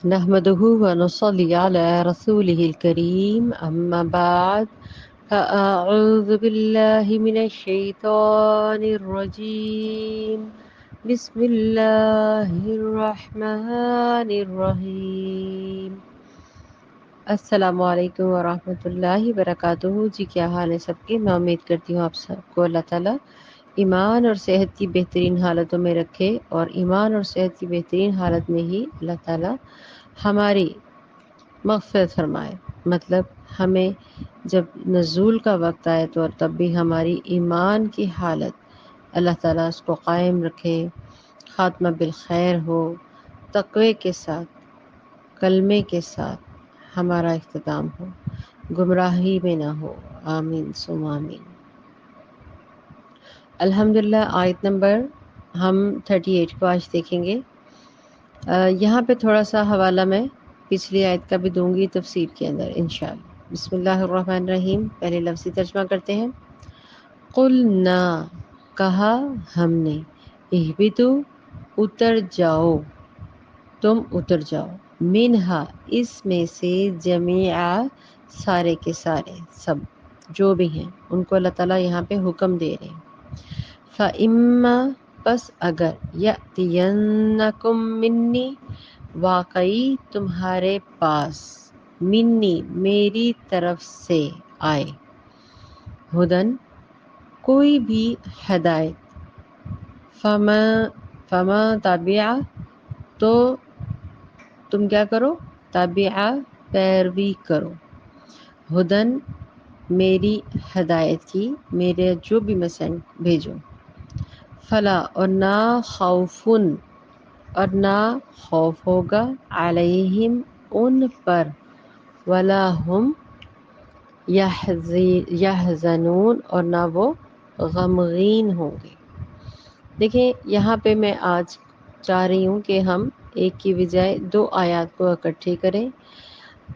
نحمده ونصلي على رسوله الكريم أما بعد فأعوذ بالله من الشيطان الرجيم بسم الله الرحمن الرحيم السلام علیکم ورحمۃ اللہ وبرکاتہ جی کیا حال ہے سب کے؟ میں امید کرتی ہوں آپ سب کو اللہ تعالیٰ ایمان اور صحت کی بہترین حالتوں میں رکھے، اور ایمان اور صحت کی بہترین حالت میں ہی اللہ تعالیٰ ہماری مغفرت فرمائے۔ مطلب ہمیں جب نزول کا وقت آئے تو تب بھی ہماری ایمان کی حالت اللہ تعالیٰ اس کو قائم رکھے، خاتمہ بالخیر ہو، تقوی کے ساتھ، کلمے کے ساتھ ہمارا اختتام ہو، گمراہی میں نہ ہو۔ آمین ثم آمین۔ الحمدللہ آیت نمبر ہم 38 کو آج دیکھیں گے۔ یہاں پہ تھوڑا سا حوالہ میں پچھلی آیت کا بھی دوں گی تفسیر کے اندر انشاءاللہ۔ بسم اللہ الرحمن الرحیم۔ پہلے لفظی ترجمہ کرتے ہیں۔ قلنا کہا ہم نے، اہبتو اتر جاؤ، تم اتر جاؤ، منہا اس میں سے، جمیعا سارے کے سارے، سب جو بھی ہیں ان کو اللہ تعالیٰ یہاں پہ حکم دے رہے ہیں۔ فَإِمَّا پس اگر، یَأْتِیَنَّکُم مِّنِّی واقعی تمہارے پاس، منی میری طرف سے آئے، ہدن کوئی بھی ہدایت، فما تابعہ تو تم کیا کرو، تابعہ پیروی کرو، ہدن میری ہدایت کی، میرے جو بھی میں بھیجوں، فلا اور نہ خوفن اور نہ خوف ہوگا، علیہم ان پر، ولا ہم یحزنون اور نہ وہ غمگین ہوں گے۔ دیکھیں یہاں پہ میں آج چاہ رہی ہوں کہ ہم ایک کی بجائے دو آیات کو اکٹھے کریں،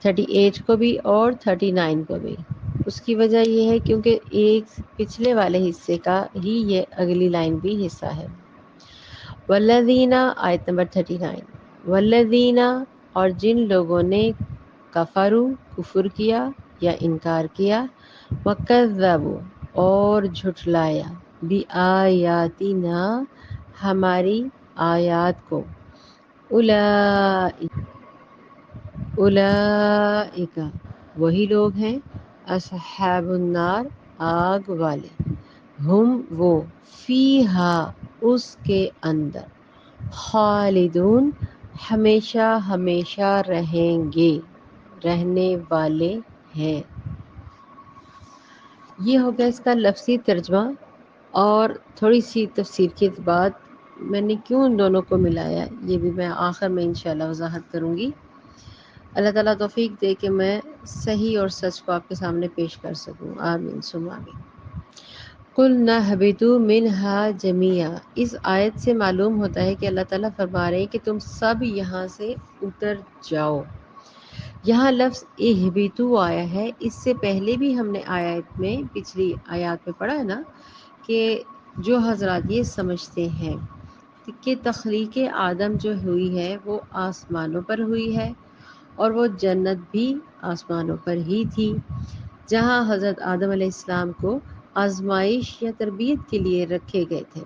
38 کو بھی اور 39 کو بھی۔ اس کی وجہ یہ ہے کیونکہ ایک پچھلے والے حصے کا ہی یہ اگلی لائن بھی حصہ ہے۔ والذین آیت نمبر 39، والذین اور جن لوگوں نے، کفروا کفر کیا یا انکار کیا، وکذبوا اور جھٹلایا، بآیاتنا ہماری آیات کو، اولئک وہی لوگ ہیں، اصحاب النار آگ والے، ہم وہ، فیہا اس کے اندر، خالدون ہمیشہ ہمیشہ رہیں گے، رہنے والے ہیں۔ یہ ہو گیا اس کا لفظی ترجمہ، اور تھوڑی سی تفسیر کے بعد میں نے کیوں ان دونوں کو ملایا یہ بھی میں آخر میں انشاءاللہ وضاحت کروں گی۔ اللہ تعالیٰ توفیق دے کہ میں صحیح اور سچ کو آپ کے سامنے پیش کر سکوں۔ آمین ثم آمین۔ قُلْنَا اهْبِطُوا مِنْهَا جَمِيعًا، اس آیت سے معلوم ہوتا ہے کہ اللہ تعالیٰ فرما رہے ہیں کہ تم سب یہاں سے اتر جاؤ۔ یہاں لفظ اہبتو آیا ہے، اس سے پہلے بھی ہم نے آیت میں، پچھلی آیات میں پڑھا ہے نا کہ جو حضرات یہ سمجھتے ہیں کہ تخلیق آدم جو ہوئی ہے وہ آسمانوں پر ہوئی ہے، اور وہ جنت بھی آسمانوں پر ہی تھی جہاں حضرت آدم علیہ السلام کو آزمائش یا تربیت کے لیے رکھے گئے تھے،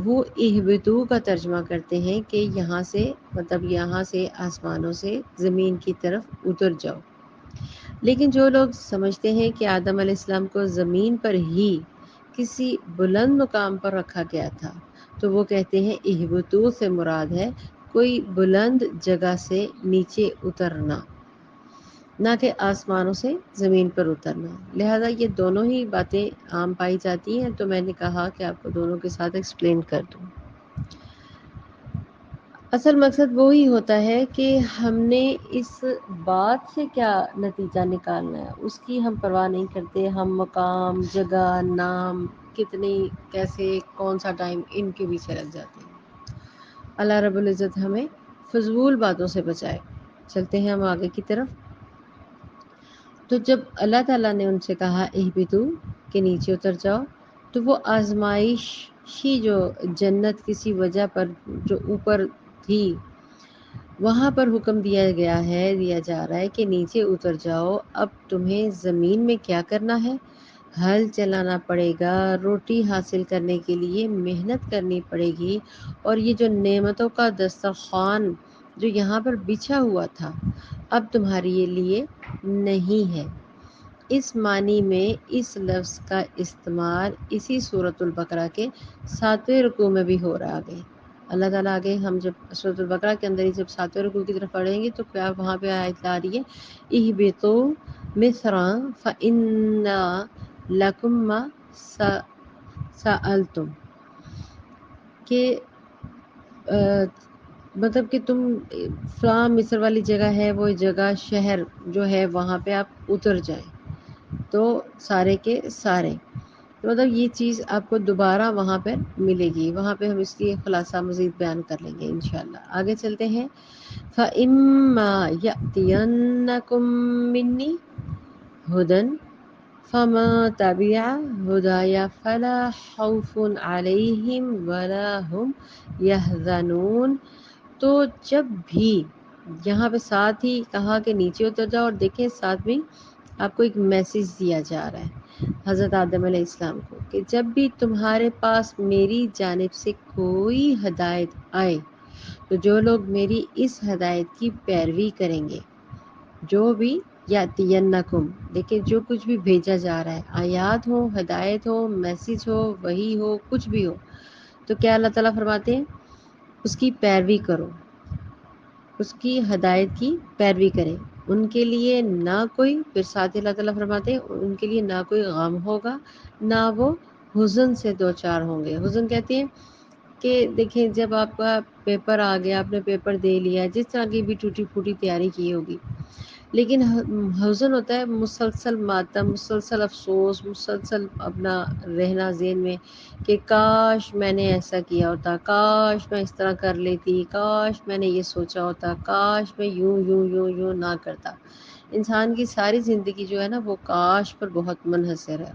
وہ اہبتو کا ترجمہ کرتے ہیں کہ یہاں سے، مطلب یہاں سے آسمانوں سے زمین کی طرف اتر جاؤ۔ لیکن جو لوگ سمجھتے ہیں کہ آدم علیہ السلام کو زمین پر ہی کسی بلند مقام پر رکھا گیا تھا، تو وہ کہتے ہیں اہبتو سے مراد ہے کوئی بلند جگہ سے نیچے اترنا، نہ کہ آسمانوں سے زمین پر اترنا۔ لہذا یہ دونوں ہی باتیں عام پائی جاتی ہیں، تو میں نے کہا کہ آپ کو دونوں کے ساتھ ایکسپلین کر دوں۔ اصل مقصد وہی ہوتا ہے کہ ہم نے اس بات سے کیا نتیجہ نکالنا ہے اس کی ہم پرواہ نہیں کرتے، ہم مقام، جگہ، نام، کتنی، کیسے، کون سا ٹائم، ان کے پیچھے لگ جاتے ہیں۔ اللہ رب العزت ہمیں فضول باتوں سے بچائے۔ چلتے ہیں ہم آگے کی طرف۔ تو جب اللہ تعالیٰ نے ان سے کہا اہبتو کہ نیچے اتر جاؤ، تو وہ آزمائش ہی جو جنت کسی وجہ پر جو اوپر تھی، وہاں پر حکم دیا جا رہا ہے کہ نیچے اتر جاؤ، اب تمہیں زمین میں کیا کرنا ہے؟ ہل چلانا پڑے گا، روٹی حاصل کرنے کے لیے محنت کرنی پڑے گی، اور یہ جو نعمتوں کا دسترخوان جو یہاں پر بچھا ہوا تھا اب تمہارے لیے نہیں ہے۔ اس معنی میں اس لفظ کا استعمال اسی سورۃ البقرہ کے 7ویں رکوع میں بھی ہو رہا ہے۔ اللہ تعالیٰ آگے ہم جب سورۃ البقرہ کے اندر ہی جب 7ویں رکوع کی طرف پڑھیں گے تو کیا وہاں پہ آیت آ رہی ہے، اہبطوا مصرا فإن لکم ما سألتم، کہ مطلب کہ تم فلاں مصر والی جگہ ہے، وہ جگہ شہر جو ہے وہاں پہ آپ اتر جائیں تو سارے کے سارے، تو مطلب یہ چیز آپ کو دوبارہ وہاں پہ ملے گی۔ وہاں پہ ہم اس کی خلاصہ مزید بیان کر لیں گے انشاءاللہ۔ آگے چلتے ہیں، فَإِمَّا يَأْتِيَنَّكُم مِّنِّي هُدًى فَمَن تَبِعَ هُدَايَ فَلَا خَوْفٌ عَلَيْهِمْ وَلَا هُمْ يَحْزَنُونَ۔ تو جب بھی یہاں پہ ساتھ ہی کہا کہ نیچے اتر جاؤ، اور دیکھیں ساتھ میں آپ کو ایک میسج دیا جا رہا ہے حضرت آدم علیہ السلام کو، کہ جب بھی تمہارے پاس میری جانب سے کوئی ہدایت آئے تو جو لوگ میری اس ہدایت کی پیروی کریں گے، جو بھی یاتینکم، دیکھیں جو کچھ بھی بھیجا جا رہا ہے، آیات ہو، ہدایت ہو، میسج ہو، وحی ہو، کچھ بھی ہو، تو کیا اللہ تعالیٰ فرماتے ہیں اس کی پیروی کرو، اس کی ہدایت کی پیروی کریں۔ ان کے لیے نہ کوئی، پھر ساتھ ہی اللہ تعالیٰ فرماتے ہیں ان کے لیے نہ کوئی غم ہوگا، نہ وہ حزن سے دوچار ہوں گے۔ حزن کہتے ہیں کہ دیکھیں جب آپ کا پیپر آ گیا، آپ نے پیپر دے لیا، جس طرح کی بھی ٹوٹی پھوٹی تیاری کی ہوگی، لیکن حزن ہوتا ہے مسلسل ماتم، مسلسل افسوس، مسلسل اپنا رہنا ذہن میں کہ کاش میں نے ایسا کیا ہوتا، کاش میں اس طرح کر لیتی، کاش میں نے یہ سوچا ہوتا، کاش میں یوں یوں یوں یوں نہ کرتا۔ انسان کی ساری زندگی جو ہے نا وہ کاش پر بہت منحصر ہے،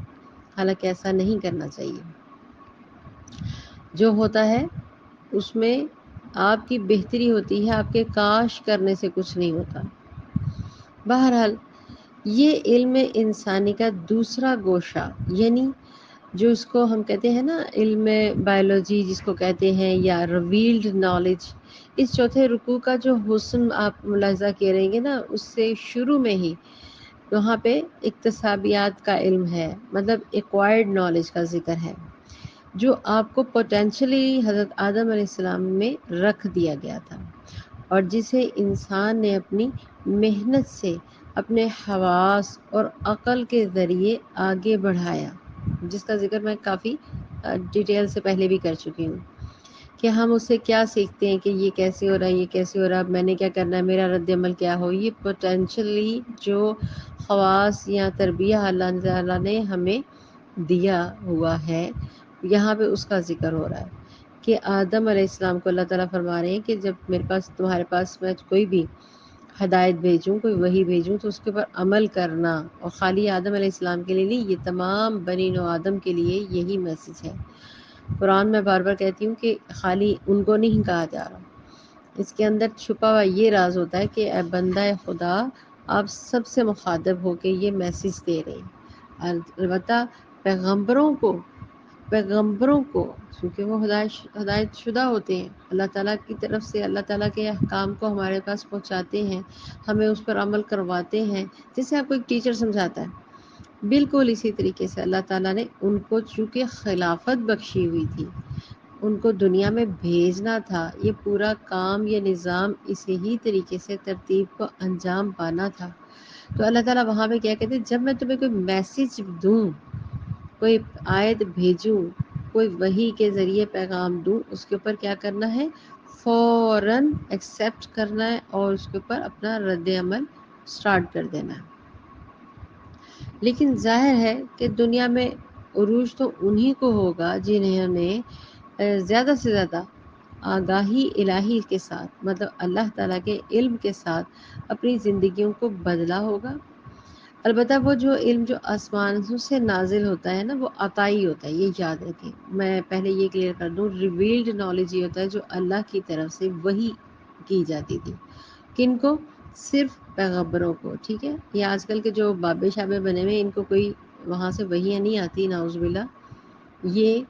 حالانکہ ایسا نہیں کرنا چاہیے۔ جو ہوتا ہے اس میں آپ کی بہتری ہوتی ہے، آپ کے کاش کرنے سے کچھ نہیں ہوتا۔ بہرحال یہ علم انسانی کا دوسرا گوشہ، یعنی جو اس کو ہم کہتے ہیں نا علم بائیولوجی جس کو کہتے ہیں، یا ریویلڈ نالج، اس چوتھے رکوع کا جو حسن آپ ملاحظہ کر رہیں گے نا، اس سے شروع میں ہی وہاں پہ اکتسابیات کا علم ہے، مطلب ایکوائرڈ نالج کا ذکر ہے، جو آپ کو پوٹینشلی حضرت آدم علیہ السلام میں رکھ دیا گیا تھا، اور جسے انسان نے اپنی محنت سے اپنے حواس اور عقل کے ذریعے آگے بڑھایا، جس کا ذکر میں کافی ڈیٹیل سے پہلے بھی کر چکی ہوں، کہ ہم اس سے کیا سیکھتے ہیں کہ یہ کیسے ہو رہا ہے، یہ کیسے ہو رہا ہے، اب میں نے کیا کرنا ہے، میرا رد عمل کیا ہو۔ یہ پوٹینشلی جو خواص یا تربیہ اللہ تعالیٰ نے ہمیں دیا ہوا ہے، یہاں پہ اس کا ذکر ہو رہا ہے کہ آدم علیہ السلام کو اللہ تعالیٰ فرما رہے ہیں کہ جب میرے پاس تمہارے پاس میں کوئی بھی ہدایت بھیجوں، کوئی وحی بھیجوں، تو اس کے اوپر عمل کرنا، اور خالی آدم علیہ السلام کے لیے نہیں، یہ تمام بنی نوع آدم کے لیے یہی میسج ہے۔ قرآن میں بار بار کہتی ہوں کہ خالی ان کو نہیں کہا جا رہا، اس کے اندر چھپا ہوا یہ راز ہوتا ہے کہ اے بندہ خدا، آپ سب سے مخاطب ہو کے یہ میسج دے رہے ہیں، البتہ پیغمبروں کو کیونکہ وہ ہدایت شدہ ہوتے ہیں، اللہ تعالیٰ کی طرف سے اللہ تعالیٰ کے احکام کو ہمارے پاس پہنچاتے ہیں، ہمیں اس پر عمل کرواتے ہیں، جیسے آپ کو ایک ٹیچر سمجھاتا ہے، بالکل اسی طریقے سے اللہ تعالیٰ نے ان کو چونکہ خلافت بخشی ہوئی تھی، ان کو دنیا میں بھیجنا تھا، یہ پورا کام، یہ نظام اسی ہی طریقے سے ترتیب کو انجام پانا تھا، تو اللہ تعالیٰ وہاں پہ کیا کہتے ہیں، جب میں تمہیں کوئی میسج دوں، کوئی آیت بھیجوں، کوئی وحی کے ذریعے پیغام دوں، اس کے اوپر کیا کرنا ہے، فوراً ایکسیپٹ کرنا ہے اور اس کے اوپر اپنا رد عمل سٹارٹ کر دینا ہے۔ لیکن ظاہر ہے کہ دنیا میں عروج تو انہی کو ہوگا جنہوں نے زیادہ سے زیادہ آگاہی الہی کے ساتھ، مطلب اللہ تعالیٰ کے علم کے ساتھ اپنی زندگیوں کو بدلا ہوگا۔ البتہ وہ جو علم جو آسمانوں سے نازل ہوتا ہے نا، وہ عطائی ہوتا ہے، یہ یاد رکھیں، میں پہلے یہ کلیئر کر دوں، ریویلڈ نالج یہ ہوتا ہے جو اللہ کی طرف سے وحی کی جاتی تھی. کن کو؟ صرف پیغمبروں کو. ٹھیک ہے، یہ آج کل کے جو بابے شابے بنے ہوئے ان کو کوئی وہاں سے وحیاں نہیں آتی، نعوذ باللہ. یہ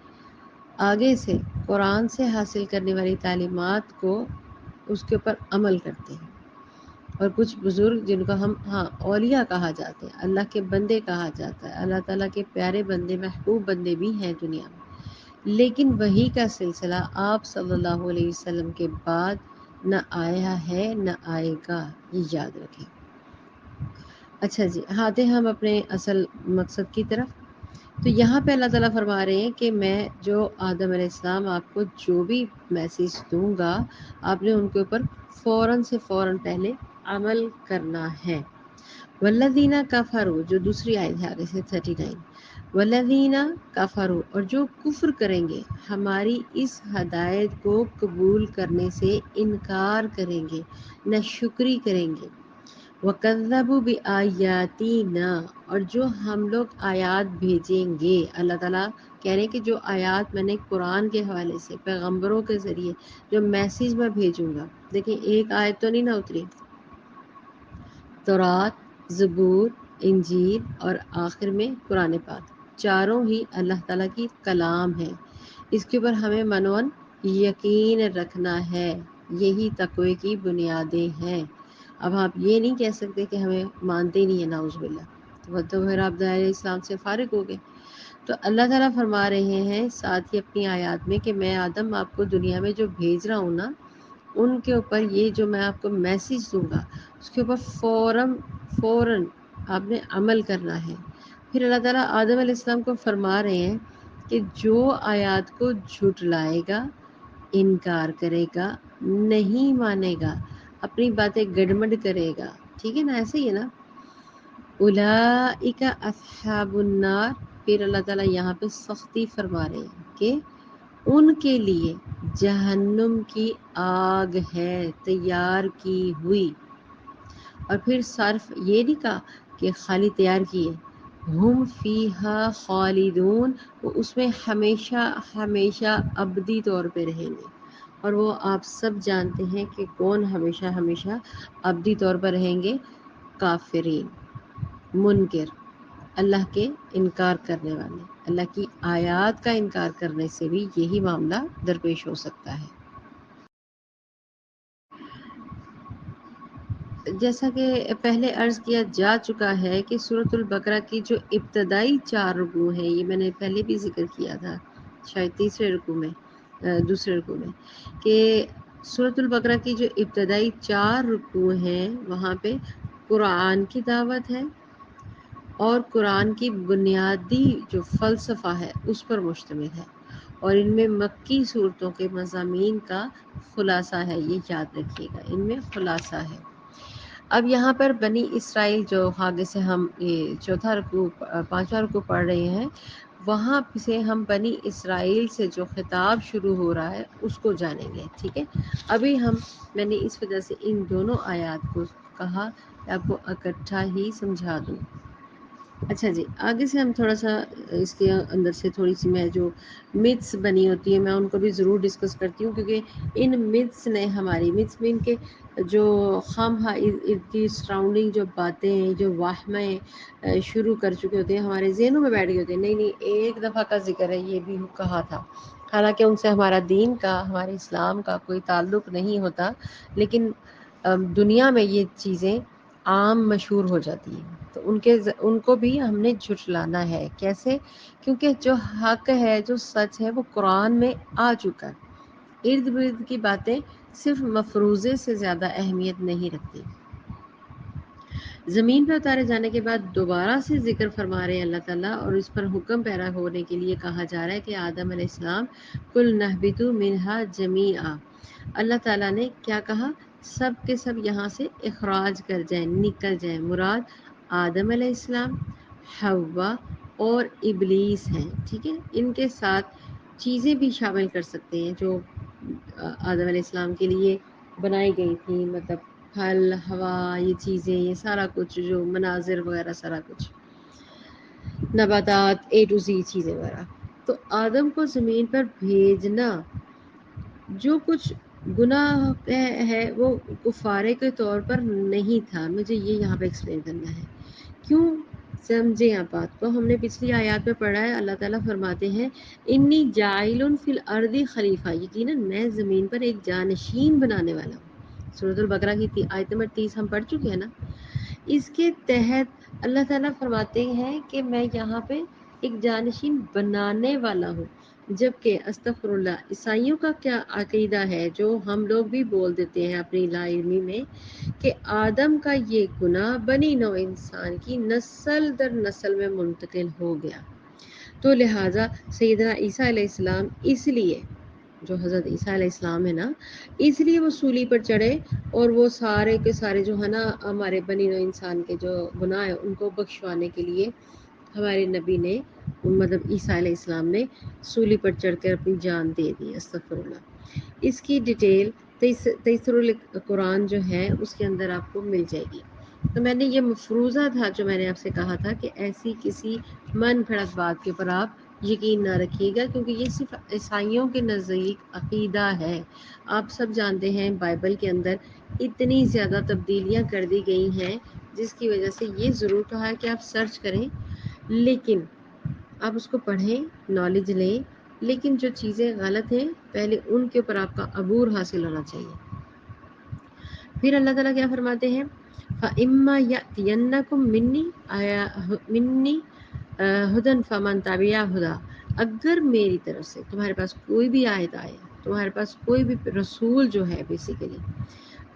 آگے سے قرآن سے حاصل کرنے والی تعلیمات کو اس کے اوپر عمل کرتے ہیں. اور کچھ بزرگ جن کو ہم اولیاء کہا جاتے ہیں، اللہ کے بندے کہا جاتا ہے، اللہ تعالیٰ کے پیارے بندے، محبوب بندے بھی ہیں دنیا میں، لیکن وحی کا سلسلہ آپ صلی اللہ علیہ وسلم کے بعد نہ آیا ہے نہ آئے گا، یہ یاد رکھیں. اچھا جی، آتے ہم اپنے اصل مقصد کی طرف. تو یہاں پہ اللہ تعالیٰ فرما رہے ہیں کہ میں جو آدم علیہ السلام آپ کو جو بھی میسیج دوں گا، آپ نے ان کے اوپر فوراً سے فوراً پہلے عمل کرنا ہے. والذین کفروا، جو دوسری آیت ہے آگے سے 39، والذین کفروا، اور جو کفر کریں گے، ہماری اس ہدایت کو قبول کرنے سے انکار کریں گے، نہ شکری کریں گے. وَكَذَّبُوا بِآيَاتِنَا، اور جو ہم لوگ آیات بھیجیں گے. اللہ تعالیٰ کہہ رہے ہیں کہ جو آیات میں نے قرآن کے حوالے سے پیغمبروں کے ذریعے جو میسیج میں بھیجوں گا، دیکھیں ایک آیت تو نہیں نہ اتری. تورات، زبور، انجیل اور آخر میں قرآن پاک، چاروں ہی اللہ تعالیٰ کی کلام ہے. اس کے اوپر ہمیں منون یقین رکھنا ہے. یہی تقوی کی بنیادیں ہیں. اب آپ یہ نہیں کہہ سکتے کہ ہمیں مانتے نہیں ہیں، نعوذ باللہ، تو پھر آپ دائرۂ اسلام سے فارغ ہو گئے. تو اللہ تعالیٰ فرما رہے ہیں ساتھ ہی اپنی آیات میں کہ میں آدم آپ کو دنیا میں جو بھیج رہا ہوں نا، ان کے اوپر یہ جو میں آپ کو میسیج دوں گا، اس کے اوپر فوراً آپ نے عمل کرنا ہے. پھر اللہ تعالیٰ آدم علیہ السلام کو فرما رہے ہیں کہ جو آیات کو جھٹلائے گا، انکار کرے گا، نہیں مانے گا، اپنی باتیں گڑمڑ کرے گا، ٹھیک ہے نا، ایسے ہی ہے نا. اولئک اصحاب النار، پھر اللہ تعالیٰ یہاں پہ سختی فرما رہے ہیں کہ ان کے لیے جہنم کی آگ ہے تیار کی ہوئی. اور پھر صرف یہ نہیں کہا کہ خالی تیار کیے، ہم فیہا خالدون، وہ اس میں ہمیشہ ہمیشہ ابدی طور پہ رہیں گے. اور وہ آپ سب جانتے ہیں کہ کون ہمیشہ ہمیشہ ابدی طور پر رہیں گے؟ کافرین، منکر، اللہ کے انکار کرنے والے. اللہ کی آیات کا انکار کرنے سے بھی یہی معاملہ درپیش ہو سکتا ہے. جیسا کہ پہلے عرض کیا جا چکا ہے کہ سورۃ البقرہ کی جو ابتدائی 4 رکوع ہیں، یہ میں نے پہلے بھی ذکر کیا تھا، شاید تیسرے رکوع میں، دوسرے رکوع میں، کہ سورۃ البقرہ کی جو ابتدائی 4 رکوع ہیں وہاں پہ قرآن کی دعوت ہے اور قرآن کی بنیادی جو فلسفہ ہے اس پر مشتمل ہے، اور ان میں مکی صورتوں کے مضامین کا خلاصہ ہے. یہ یاد رکھیے گا، ان میں خلاصہ ہے. اب یہاں پر بنی اسرائیل جو آگے سے ہم یہ چوتھا رکوع 5واں رکوع پڑھ رہے ہیں، وہاں سے ہم بنی اسرائیل سے جو خطاب شروع ہو رہا ہے اس کو جانیں گے. ٹھیک ہے، ابھی میں نے اس وجہ سے ان دونوں آیات کو کہا کہ آپ کو اکٹھا ہی سمجھا دوں. اچھا جی، آگے سے ہم تھوڑا سا اس کے اندر سے تھوڑی سی میں جو متس بنی ہوتی ہیں میں ان کو بھی ضرور ڈسکس کرتی ہوں، کیونکہ ان متس نے ہماری متس میں ان کے جو خواہاں ارد کی سراؤنڈنگ جو باتیں ہیں، جو واہمیں شروع کر چکے ہوتے ہیں، ہمارے ذہنوں میں بیٹھ گئے ہوتے ہیں. نہیں ایک دفعہ کا ذکر ہے، یہ بھی کہا تھا، حالانکہ ان سے ہمارا دین کا، ہمارے اسلام کا کوئی تعلق نہیں ہوتا، لیکن دنیا میں یہ چیزیں عام مشہور ہو جاتی ہیں. تو ان کو بھی ہم نے جھٹلانا ہے. کیسے؟ کیونکہ جو حق ہے، جو سچ ہے، وہ قرآن میں آ چکا ہے. ارد گرد کی باتیں صرف مفروضے سے زیادہ اہمیت نہیں رکھتی. زمین پر اتارے جانے کے بعد دوبارہ سے ذکر فرما رہے ہیں اللہ تعالیٰ، اور اس پر حکم پیرا ہونے کے لیے کہا جا رہا ہے کہ آدم علیہ السلام کل نہبتو منہا جمیعا. اللہ تعالیٰ نے کیا کہا؟ سب کے سب یہاں سے اخراج کر جائیں، نکل جائیں. مراد آدم علیہ السلام، حوا اور ابلیس ہیں. ٹھیک ہے، ان کے ساتھ چیزیں بھی شامل کر سکتے ہیں جو آدم علیہ السلام کے لیے بنائی گئی تھی، مطلب پھل، ہوا، یہ چیزیں، یہ سارا کچھ جو مناظر وغیرہ، سارا کچھ نباتات، اے ٹو زی چیزیں وغیرہ. تو آدم کو زمین پر بھیجنا، جو کچھ گناہ ہے وہ کفارے کے طور پر نہیں تھا. مجھے یہ یہاں پہ ایکسپلین کرنا ہے. کیوں؟ سمجھے آپ بات کو. ہم نے پچھلی آیات میں پڑھا ہے اللہ تعالیٰ فرماتے ہیں انی جاعل فی الارض خلیفہ، یقیناً میں زمین پر ایک جانشین بنانے والا ہوں. سورۃ البقرہ کی آیت نمبر 30 ہم پڑھ چکے ہیں نا. اس کے تحت اللہ تعالیٰ فرماتے ہیں کہ میں یہاں پہ ایک جانشین بنانے والا ہوں. جبکہ استغفر اللہ، عیسائیوں کا کیا عقیدہ ہے جو ہم لوگ بھی بول دیتے ہیں اپنی لا علمی میں، کہ آدم کا یہ گناہ بنی نوع انسان کی نسل در نسل میں منتقل ہو گیا. تو لہٰذا سیدنا عیسیٰ علیہ السلام، اس لیے جو حضرت عیسیٰ علیہ السلام ہے نا، اس لیے وہ سولی پر چڑھے اور وہ سارے کے سارے جو ہے نا ہمارے بنی نوع انسان کے جو گناہ ہیں ان کو بخشوانے کے لیے ہمارے نبی نے، مطلب عیسیٰ علیہ السلام نے سولی پر چڑھ کر اپنی جان دے دی. استغفر اللہ. اس کی ڈیٹیل تیسر القرآن جو ہے اس کے اندر آپ کو مل جائے گی. تو میں نے یہ مفروضہ تھا جو میں نے آپ سے کہا تھا کہ ایسی کسی من گھڑت بات کے اوپر آپ یقین نہ رکھیے گا، کیونکہ یہ صرف عیسائیوں کے نزدیک عقیدہ ہے. آپ سب جانتے ہیں بائبل کے اندر اتنی زیادہ تبدیلیاں کر دی گئی ہیں جس کی وجہ سے یہ ضرور کہا ہے کہ آپ سرچ کریں، لیکن آپ اس کو پڑھیں، نالج لیں، لیکن جو چیزیں غلط ہیں پہلے ان کے اوپر آپ کا عبور حاصل ہونا چاہیے. پھر اللہ تعالیٰ کیا فرماتے ہیں؟ فَإِمَّا يَأْتِيَنَّكُم مِّنِّي ہدن فمن تبع ہدا. اگر میری طرف سے تمہارے پاس کوئی بھی آیت آئے، تمہارے پاس کوئی بھی رسول جو ہے بیسیکلی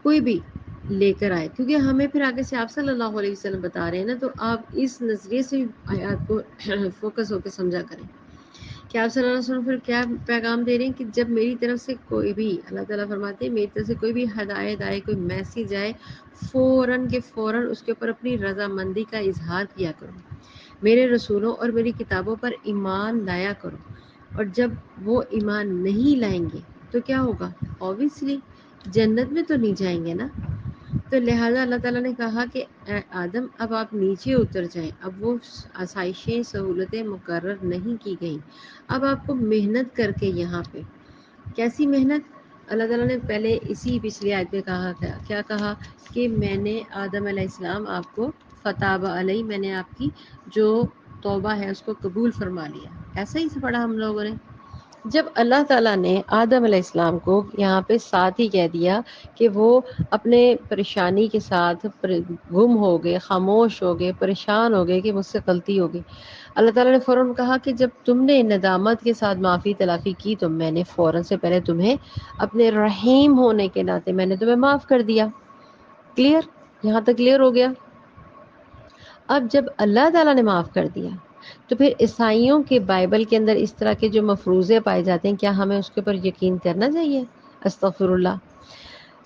کوئی بھی لے کر آئے، کیونکہ ہمیں پھر آگے سے آپ صلی اللہ علیہ وسلم بتا رہے ہیں نا، تو آپ اس نظریے سے آیات کو فوکس ہو کے سمجھا کریں کہ آپ صلی اللہ علیہ وسلم پھر کیا پیغام دے رہے ہیں کہ جب میری طرف سے کوئی بھی، اللہ تعالیٰ فرماتے ہیں میری طرف سے کوئی بھی ہدایت آئے، کوئی میسیج آئے، فوراً کے فوراً اس کے اوپر اپنی رضامندی کا اظہار کیا کرو. میرے رسولوں اور میری کتابوں پر ایمان لایا کرو. اور جب وہ ایمان نہیں لائیں گے تو کیا ہوگا؟ اوبیسلی جنت میں تو نہیں جائیں گے نا. تو لہٰذا اللہ تعالیٰ نے کہا کہ اے آدم اب آپ نیچے اتر جائیں. اب وہ آسائشیں سہولتیں مقرر نہیں کی گئیں، اب آپ کو محنت کر کے یہاں پہ. کیسی محنت؟ اللہ تعالیٰ نے پہلے اسی پچھلی آیت میں کہا، کیا کہا کہ میں نے آدم علیہ السلام آپ کو فتاب علیہ، میں نے آپ کی جو توبہ ہے اس کو قبول فرما لیا. ایسا ہی سے پڑھا ہم لوگوں نے. جب اللہ تعالیٰ نے آدم علیہ السلام کو یہاں پہ ساتھ ہی کہہ دیا کہ وہ اپنے پریشانی کے ساتھ گم ہو گئے، خاموش ہو گئے، پریشان ہو گئے کہ مجھ سے غلطی ہو گئی، اللہ تعالیٰ نے فوراً کہا کہ جب تم نے ندامت کے ساتھ معافی تلافی کی تو میں نے فوراً سے پہلے تمہیں اپنے رحیم ہونے کے ناطے میں نے تمہیں معاف کر دیا. کلیئر؟ یہاں تک کلیئر ہو گیا؟ اب جب اللہ تعالیٰ نے معاف کر دیا تو پھر عیسائیوں کے بائبل کے اندر اس طرح کے جو مفروضے پائے جاتے ہیں، کیا ہمیں اس کے اوپر یقین کرنا چاہیے؟ استغفر اللہ.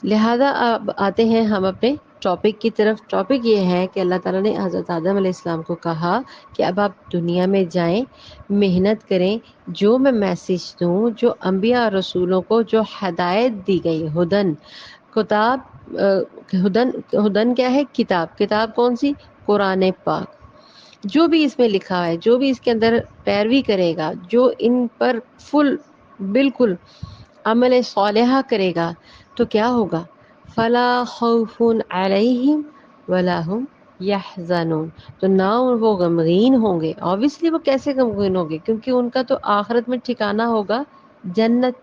لہذا اب آتے ہیں ہم اپنے ٹاپک کی طرف. ٹاپک یہ ہے کہ اللہ تعالیٰ نے حضرت آدم علیہ السلام کو کہا کہ اب آپ دنیا میں جائیں، محنت کریں، جو میں میسیج دوں، جو انبیاء اور رسولوں کو جو ہدایت دی گئی، ہدن کتاب، ہدن ہدن کیا ہے؟ کتاب. کتاب کون سی؟ قرآن پاک. جو بھی اس میں لکھا ہے، جو بھی اس کے اندر پیروی کرے گا، جو ان پر فل بالکل عمل صالحہ کرے گا تو کیا ہوگا؟ فلا خوف علیہم ولا هم یحزنون. تو نہ وہ غمگین ہوں گے. obviously وہ کیسے غمگین ہوں گے؟ کیونکہ ان کا تو آخرت میں ٹھکانہ ہوگا جنت.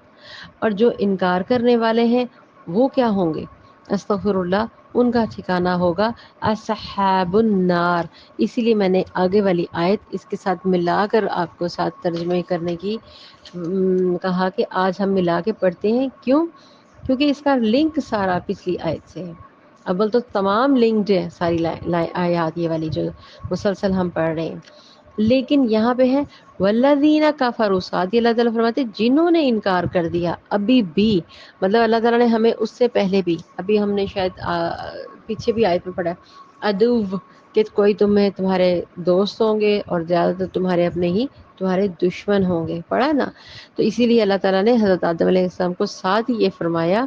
اور جو انکار کرنے والے ہیں وہ کیا ہوں گے؟ استغفر اللہ، ان کا ٹھکانہ ہوگا اصحاب النار. اسی لیے میں نے آگے والی آیت اس کے ساتھ ملا کر آپ کو ساتھ ترجمے کرنے کی کہا کہ آج ہم ملا کے پڑھتے ہیں. کیوں؟ کیونکہ اس کا لنک سارا پچھلی آیت سے ہے. اول تو تمام لنکڈ ہے ساری آیات یہ والی جو مسلسل ہم پڑھ رہے ہیں، لیکن یہاں پہ ہے والذین کفروا. ساتھ ہی اللہ تعالیٰ فرماتے ہیں جنہوں نے انکار کر دیا ابھی بھی، مطلب اللہ تعالیٰ نے ہمیں اس سے پہلے بھی، ابھی ہم نے شاید پیچھے بھی آیت میں پڑھا ادو، کہ کوئی تمہارے دوست ہوں گے اور زیادہ تر تمہارے اپنے ہی تمہارے دشمن ہوں گے، پڑھا نا. تو اسی لیے اللہ تعالیٰ نے حضرت آدم علیہ السلام کو ساتھ ہی یہ فرمایا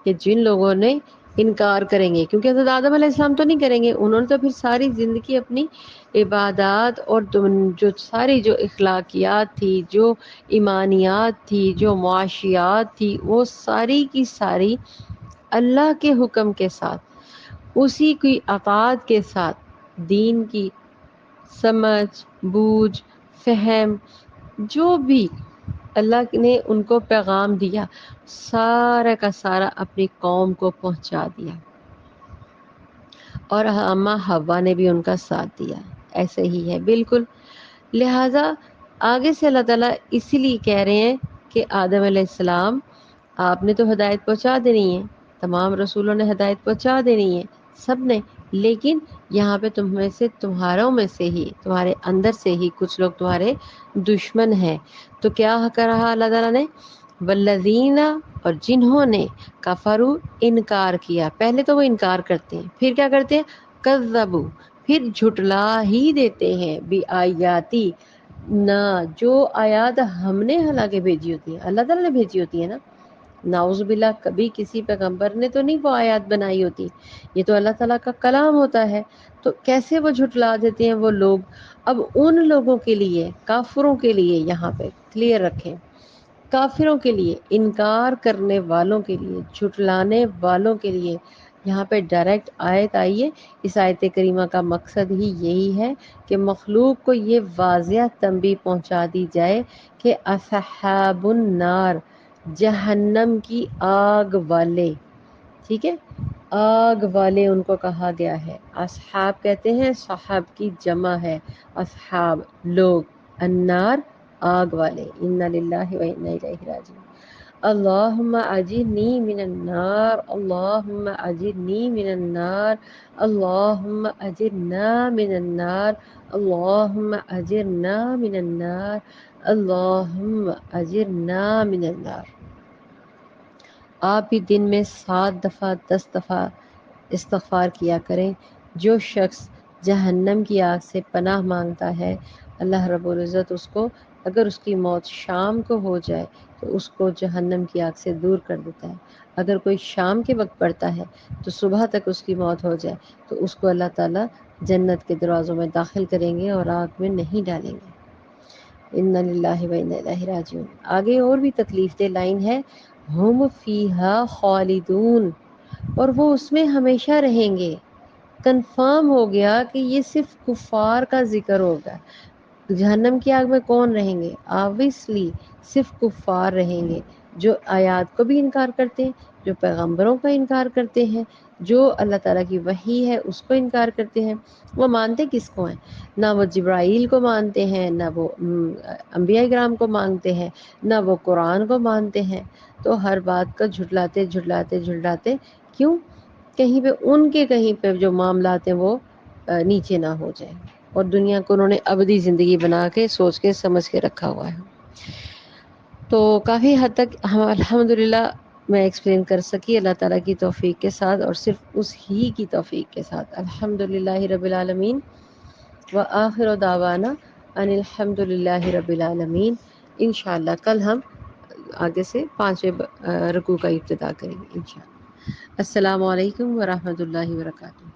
کہ جن لوگوں نے انکار کریں گے، کیونکہ حضرت آدم علیہ السلام تو نہیں کریں گے، انہوں نے تو پھر ساری زندگی اپنی عبادات اور جو ساری جو اخلاقیات تھی، جو ایمانیات تھی، جو معاشیات تھی، وہ ساری کی ساری اللہ کے حکم کے ساتھ، اسی کی اطاعت کے ساتھ، دین کی سمجھ، بوجھ، فہم، جو بھی اللہ نے ان کو پیغام دیا، سارا کا سارا اپنی قوم کو پہنچا دیا، اور اماں حوا نے بھی ان کا ساتھ دیا، ایسے ہی ہے بالکل۔ لہذا آگے سے اللہ تعالیٰ اسی لیے کہہ رہے ہیں کہ آدم علیہ السلام آپ نے تو ہدایت پہنچا دینی ہے، تمام رسولوں نے ہدایت پہنچا دینی ہے، سب نے، لیکن یہاں پہ تم میں سے، تمہاروں میں سے ہی، تمہارے اندر سے ہی کچھ لوگ تمہارے دشمن ہیں۔ تو کیا کہا اللہ تعالیٰ نے؟ والذین، اور جنہوں نے، کفروا، انکار کیا، پہلے تو وہ انکار کرتے ہیں، پھر کیا کرتے ہیں؟ کذبوا، پھر جھٹلا ہی دیتے ہیں، بآیاتی، نہ جو آیات ہم نے حالانکہ بھیجی ہوتی ہیں، اللہ تعالیٰ نے بھیجی ہوتی ہے نا، نعوذ باللہ کبھی کسی پیغمبر نے تو نہیں وہ آیات بنائی ہوتی، یہ تو اللہ تعالیٰ کا کلام ہوتا ہے، تو کیسے وہ جھٹلا دیتے ہیں وہ لوگ؟ اب ان لوگوں کے لیے، کافروں کے لیے، یہاں پہ کلیئر رکھیں، کافروں کے لیے، انکار کرنے والوں کے لیے، جھٹلانے والوں کے لیے، یہاں پہ ڈائریکٹ آیت آئی ہے۔ اس آیت کریمہ کا مقصد ہی یہی ہے کہ مخلوق کو یہ واضح تنبیہ پہنچا دی جائے کہ اصحاب النار، جہنم کی آگ والے، ٹھیک ہے، آگ والے ان کو کہا گیا ہے۔ اصحاب کہتے ہیں، صحاب کی جمع ہے، اصحاب لوگ، النار آگ والے، انا للہ و انا الیہ راجعون۔ اللہم اجرنی من النار، اللہم اجرنی من النار، اللہم اجرنا من النار، اللہم اجرنا من النار، اللہم اجرنا من النار۔ آپ بھی دن میں 7 دفعہ 10 دفعہ استغفار کیا کریں۔ جو شخص جہنم کی آگ سے پناہ مانگتا ہے، اللہ رب العزت اس کو، اگر اس کی موت شام کو ہو جائے تو اس کو جہنم کی آگ سے دور کر دیتا ہے۔ اگر کوئی شام کے وقت پڑتا ہے تو صبح تک اس کی موت ہو جائے تو اس کو اللہ تعالیٰ جنت کے دروازوں میں داخل کریں گے اور آگ میں نہیں ڈالیں گے۔ انا للہ و انا الیہ راجعون۔ آگے اور بھی تکلیف دہ لائن ہے، ہم فیہا خالدون، اور وہ اس میں ہمیشہ رہیں گے۔ کنفرم ہو گیا کہ یہ صرف کفار کا ذکر ہوگا۔ جہنم کی آگ میں کون رہیں گے؟ آبویسلی صرف کفار رہیں گے، جو آیات کو بھی انکار کرتے ہیں، جو پیغمبروں کا انکار کرتے ہیں، جو اللہ تعالیٰ کی وحی ہے اس کو انکار کرتے ہیں۔ وہ مانتے کس کو ہیں؟ نہ وہ جبرائیل کو مانتے ہیں، نہ وہ انبیاء کرام کو مانتے ہیں، نہ وہ قرآن کو مانتے ہیں۔ تو ہر بات کا جھٹلاتے جھٹلاتے جھٹلاتے، کیوں؟ کہیں پہ ان کے کہیں پہ جو معاملات ہیں وہ نیچے نہ ہو جائیں، اور دنیا کو انہوں نے ابدی زندگی بنا کے سوچ کے سمجھ کے رکھا ہوا ہے۔ تو کافی حد تک ہم الحمدللہ میں ایکسپلین کر سکی اللہ تعالیٰ کی توفیق کے ساتھ، اور صرف اس ہی کی توفیق کے ساتھ۔ الحمدللہ رب العالمین، وآخر دعوانا ان الحمدللہ رب العالمین۔ انشاءاللہ کل ہم آگے سے 5ویں رکوع کا ابتدا کریں گے انشاءاللہ۔ السلام علیکم ورحمۃ اللہ وبرکاتہ۔